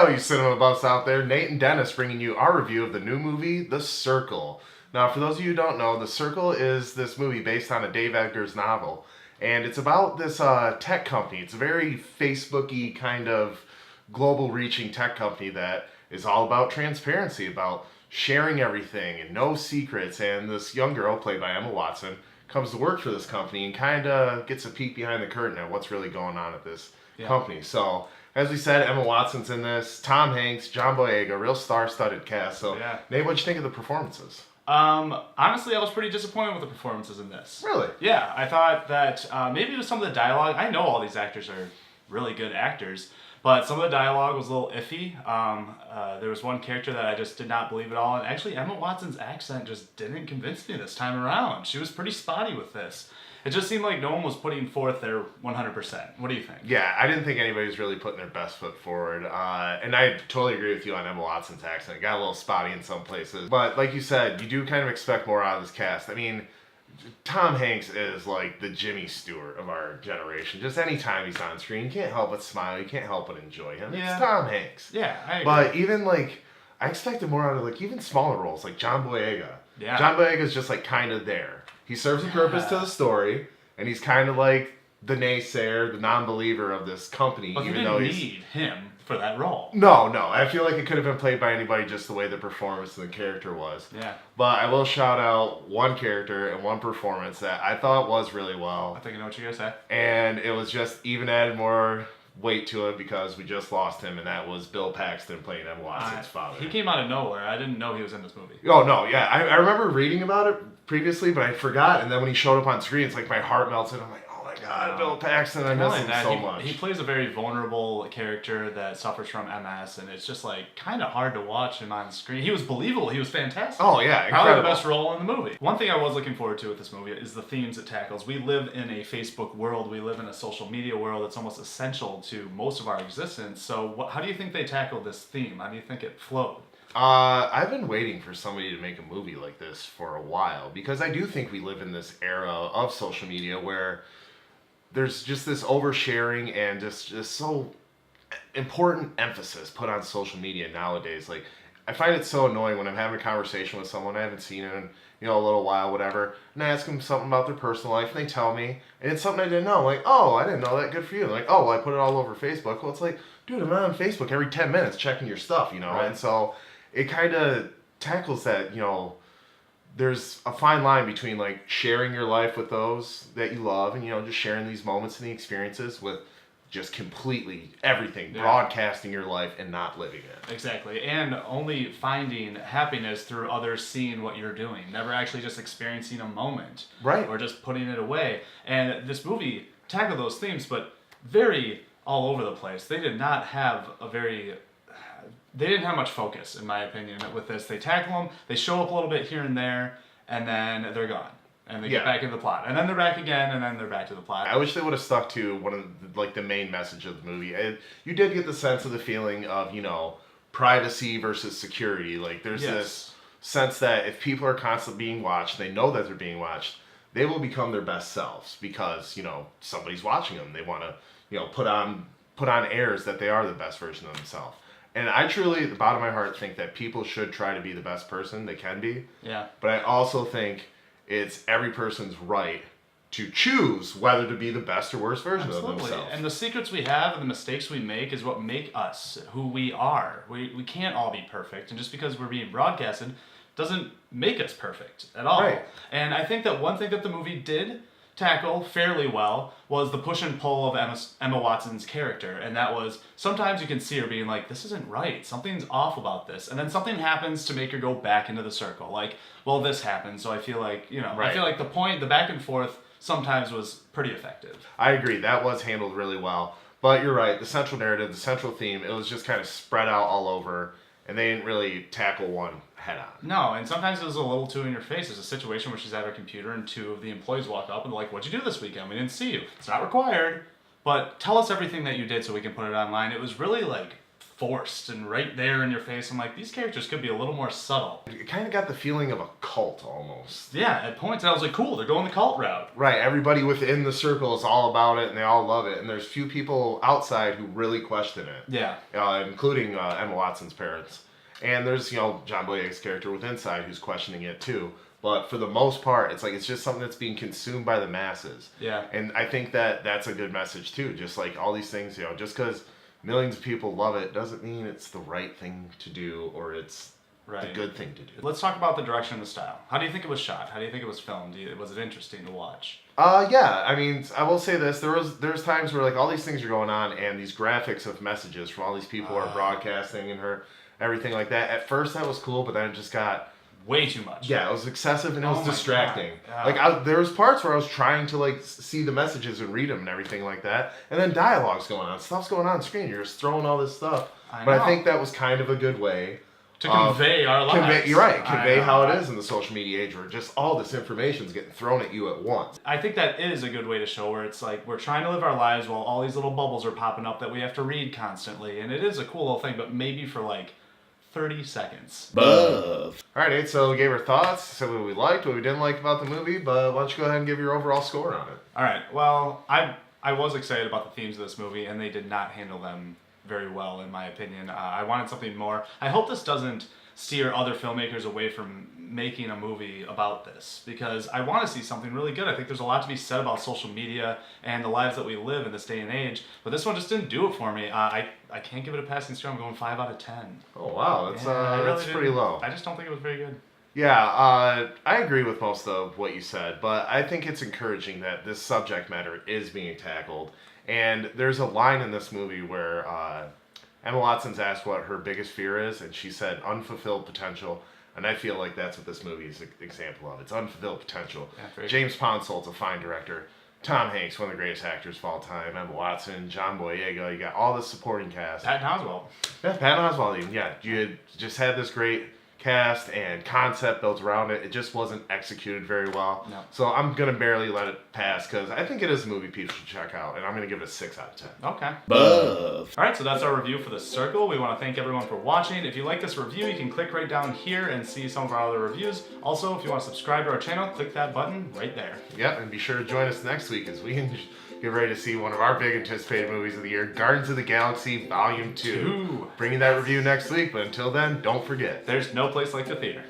Hello, you cinema buffs out there. Nate and Dennis bringing you our review of the new movie, The Circle. Now, for those of you who don't know, The Circle is this movie based on a Dave Eggers novel. And it's about this tech company. It's a very Facebook-y kind of global reaching tech company that is all about transparency, about sharing everything and no secrets. And this young girl, played by Emma Watson, comes to work for this company and kind of gets a peek behind the curtain at what's really going on at this company. So, as we said, Emma Watson's in this, Tom Hanks, John Boyega, real star-studded cast. So, Nate, what'd you think of the performances? Honestly, I was pretty disappointed with the performances in this. Really? Yeah, I thought that maybe it was some of the dialogue. I know all these actors are really good actors, but some of the dialogue was a little iffy. There was one character that I just did not believe at all, and actually Emma Watson's accent just didn't convince me this time around. She was pretty spotty with this. It just seemed like no one was putting forth their 100%. What do you think? Yeah, I didn't think anybody was really putting their best foot forward. And I totally agree with you on Emma Watson's accent. It got a little spotty in some places. But like you said, you do kind of expect more out of this cast. I mean, Tom Hanks is like the Jimmy Stewart of our generation. Just anytime he's on screen, you can't help but smile. You can't help but enjoy him. Yeah. It's Tom Hanks. Yeah, I agree. But even like, I expected more out of like even smaller roles, like John Boyega. Yeah. John Boyega's just like kind of there. He serves a purpose to the story. And he's kind of like the naysayer, the non-believer of this company. But even you though didn't need him for that role. No. I feel like it could have been played by anybody just the way the performance and the character was. Yeah. But I will shout out one character and one performance that I thought was really well. I think I know what you're going to say. And it was just even added more weight to it because we just lost him, and that was Bill Paxton playing Emma Watson's father. He came out of nowhere. I didn't know he was in this movie. Oh, no, yeah. I remember reading about it previously, but I forgot. And then when he showed up on screen, it's like my heart melted. I'm like, God, Bill Paxton, I miss him so much. He plays a very vulnerable character that suffers from MS, and it's just like kind of hard to watch him on screen. He was believable. He was fantastic. Oh, yeah, incredible. Probably the best role in the movie. One thing I was looking forward to with this movie is the themes it tackles. We live in a Facebook world. We live in a social media world that's almost essential to most of our existence. So how do you think they tackled this theme? How do you think it flowed? I've been waiting for somebody to make a movie like this for a while because I do think we live in this era of social media where there's just this oversharing and just so important emphasis put on social media nowadays. Like, I find it so annoying when I'm having a conversation with someone I haven't seen in, a little while, whatever, and I ask them something about their personal life, and they tell me, and it's something I didn't know. I'm like, oh, I didn't know that. Good for you. Like, oh, well, I put it all over Facebook. Well, it's like, dude, I'm on Facebook every 10 minutes checking your stuff, Right. And so it kind of tackles that, there's a fine line between like sharing your life with those that you love and just sharing these moments and the experiences with just completely everything, broadcasting your life and not living it. Exactly. And only finding happiness through others seeing what you're doing, never actually just experiencing a moment. Right. Or just putting it away. And this movie tackled those themes, but very all over the place. They didn't have much focus, in my opinion, with this. They tackle them, they show up a little bit here and there, and then they're gone. And they get back into the plot. And then they're back again, and then they're back to the plot. I wish they would have stuck to one of the main message of the movie. You did get the sense of the feeling of, privacy versus security. Like, there's this sense that if people are constantly being watched, they know that they're being watched, they will become their best selves because, somebody's watching them. They want to, put on airs that they are the best version of themselves. And I truly, at the bottom of my heart, think that people should try to be the best person they can be. Yeah. But I also think it's every person's right to choose whether to be the best or worst version of themselves. And the secrets we have and the mistakes we make is what make us who we are. We can't all be perfect. And just because we're being broadcasted doesn't make us perfect at all. Right. And I think that one thing that the movie did tackle fairly well was the push and pull of Emma Watson's character, and that was sometimes you can see her being like, this isn't right, something's off about this, and then something happens to make her go back into the circle, like, well, this happened, so I feel like, I feel like the back and forth sometimes was pretty effective. I agree, that was handled really well, but you're right, the central narrative, the central theme, it was just kind of spread out all over, and they didn't really tackle one head on. No, and sometimes it was a little too in your face. There's a situation where she's at her computer and two of the employees walk up and they're like, what'd you do this weekend? We didn't see you. It's not required, but tell us everything that you did so we can put it online. It was really like forced and right there in your face. I'm like, these characters could be a little more subtle. It kind of got the feeling of a cult almost. Yeah, at points I was like, cool, they're going the cult route. Right, everybody within the circle is all about it and they all love it. And there's few people outside who really question it. Yeah. Including Emma Watson's parents. And there's, John Boyega's character with Inside who's questioning it too. But for the most part, it's like it's just something that's being consumed by the masses. Yeah. And I think that that's a good message too. Just like all these things, just because millions of people love it doesn't mean it's the right thing to do or it's a good thing to do. Let's talk about the direction and the style. How do you think it was shot? How do you think it was filmed? Was it interesting to watch? Yeah. I mean, I will say this: there's times where like all these things are going on, and these graphics of messages from all these people are broadcasting and everything like that. At first, that was cool, but then it just got way too much. Yeah, it was excessive and it was God. distracting. Yeah. Like there was parts where I was trying to like see the messages and read them and everything like that, and then dialogue's going on, stuff's going on screen. You're just throwing all this stuff. But I think that was kind of a good way to convey our lives. You're right. Convey how it is in the social media age where just all this information is getting thrown at you at once. I think that is a good way to show where it's like we're trying to live our lives while all these little bubbles are popping up that we have to read constantly, and it is a cool little thing, but maybe for like 30 seconds. Buff. Alright, Nate, so we gave our thoughts, said what we liked, what we didn't like about the movie, but why don't you go ahead and give your overall score on it? Alright, well, I was excited about the themes of this movie, and they did not handle them very well, in my opinion. I wanted something more. I hope this doesn't steer other filmmakers away from making a movie about this, because I want to see something really good. I think there's a lot to be said about social media and the lives that we live in this day and age, but this one just didn't do it for me. I can't give it a passing score. I'm going 5 out of 10. Oh wow, that's pretty low. I just don't think it was very good. Yeah, I agree with most of what you said, but I think it's encouraging that this subject matter is being tackled. And there's a line in this movie where Emma Watson's asked what her biggest fear is, and she said unfulfilled potential. And I feel like that's what this movie is an example of. It's unfulfilled potential. Yeah, James Ponsol's a fine director. Tom Hanks, one of the greatest actors of all time. Emma Watson, John Boyega. You got all the supporting cast. Patton Oswalt. Yeah, Patton Oswalt even. Yeah, you had just had this great cast and concept built around it. It just wasn't executed very well. No. So I'm going to barely let it pass because I think it is a movie people should check out. And I'm going to give it a 6 out of 10. Okay. Buff. Alright, so that's our review for The Circle. We want to thank everyone for watching. If you like this review, you can click right down here and see some of our other reviews. Also, if you want to subscribe to our channel, click that button right there. Yep, and be sure to join us next week as we get ready to see one of our big anticipated movies of the year, Guardians of the Galaxy Volume 2. Bringing that review next week, but until then, don't forget. There's no place like the theater.